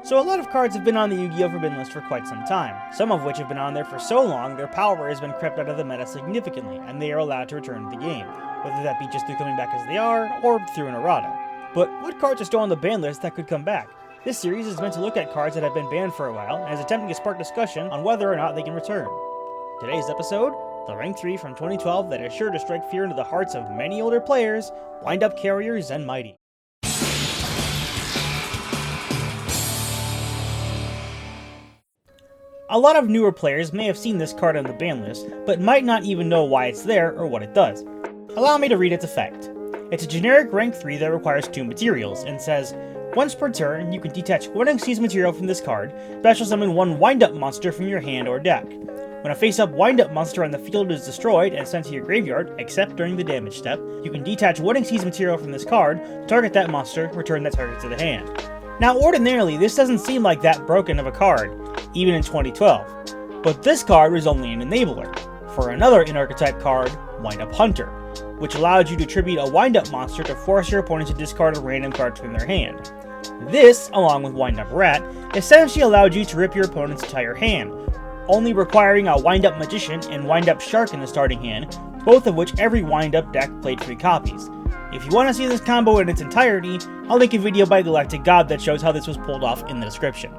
So a lot of cards have been on the Yu-Gi-Oh! Forbidden list for quite some time, some of which have been on there for so long their power has been crept out of the meta significantly, and they are allowed to return to the game, whether that be just through coming back as they are, or through an errata. But what cards are still on the ban list that could come back? This series is meant to look at cards that have been banned for a while, and is attempting to spark discussion on whether or not they can return. Today's episode, the Rank 3 from 2012 that is sure to strike fear into the hearts of many older players, wind-up carrier Zenmaity. A lot of newer players may have seen this card on the ban list, but might not even know why it's there or what it does. Allow me to read its effect. It's a generic rank 3 that requires 2 materials, and says, once per turn, you can detach one Xyz material from this card, special summon one wind-up monster from your hand or deck. When a face-up wind-up monster on the field is destroyed and sent to your graveyard, except during the damage step, you can detach one Xyz material from this card, target that monster, return that target to the hand. Now ordinarily, this doesn't seem like that broken of a card, even in 2012, but this card was only an enabler for another in-archetype card, Wind-Up Hunter, which allowed you to tribute a wind-up monster to force your opponent to discard a random card from their hand. This, along with Wind-Up Rat, essentially allowed you to rip your opponent's entire hand, only requiring a Wind-Up Magician and Wind-Up Shark in the starting hand, both of which every Wind-Up deck played 3 copies. If you want to see this combo in its entirety, I'll link a video by Galactic God that shows how this was pulled off in the description.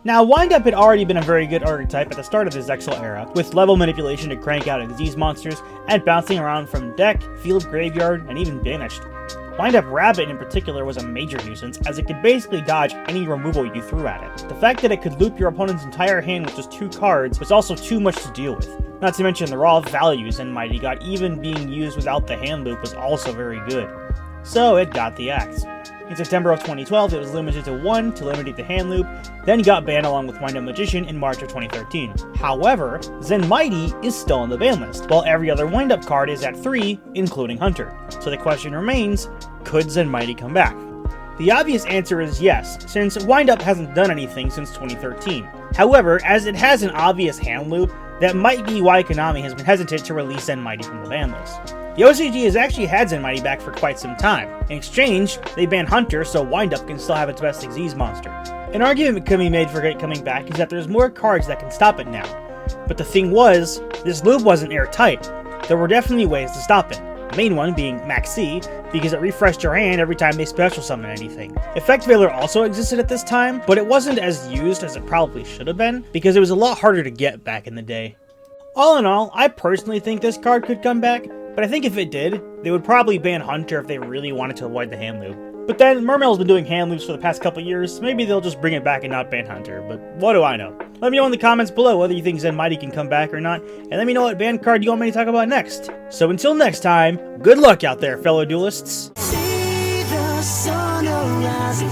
Now, Wind-Up had already been a very good archetype at the start of the Zexal era, with level manipulation to crank out Xyz monsters, and bouncing around from deck, field, graveyard, and even banished. Wind-Up Rabbit in particular was a major nuisance, as it could basically dodge any removal you threw at it. The fact that it could loop your opponent's entire hand with just 2 cards was also too much to deal with. Not to mention the raw value Zenmaity got even being used without the hand loop was also very good. So it got the axe. In September of 2012, it was limited to 1 to eliminate the hand loop, then got banned along with Wind-Up Magician in March of 2013. However, Zenmaity is still on the ban list, while every other Wind-Up card is at 3, including Hunter. So the question remains, could Zenmaity come back? The obvious answer is yes, since Wind-Up hasn't done anything since 2013. However, as it has an obvious hand loop, that might be why Konami has been hesitant to release Zenmaity from the ban list. The OCG has actually had Zenmaity back for quite some time. In exchange, they banned Hunter so Wind-Up can still have its best Xyz monster. An argument that can be made for it coming back is that there's more cards that can stop it now. But the thing was, this loop wasn't airtight. There were definitely ways to stop it. The main one being Max C, because it refreshed your hand every time they special summon anything. Effect Veiler also existed at this time, but it wasn't as used as it probably should have been, because it was a lot harder to get back in the day. All in all, I personally think this card could come back, but I think if it did, they would probably ban Hunter if they really wanted to avoid the hand loop. But then, Mermail's been doing hand loops for the past couple years, so maybe they'll just bring it back and not ban Hunter, but what do I know? Let me know in the comments below whether you think Zenmaity can come back or not, and let me know what banned card you want me to talk about next. So until next time, good luck out there, fellow duelists! See the sun arise and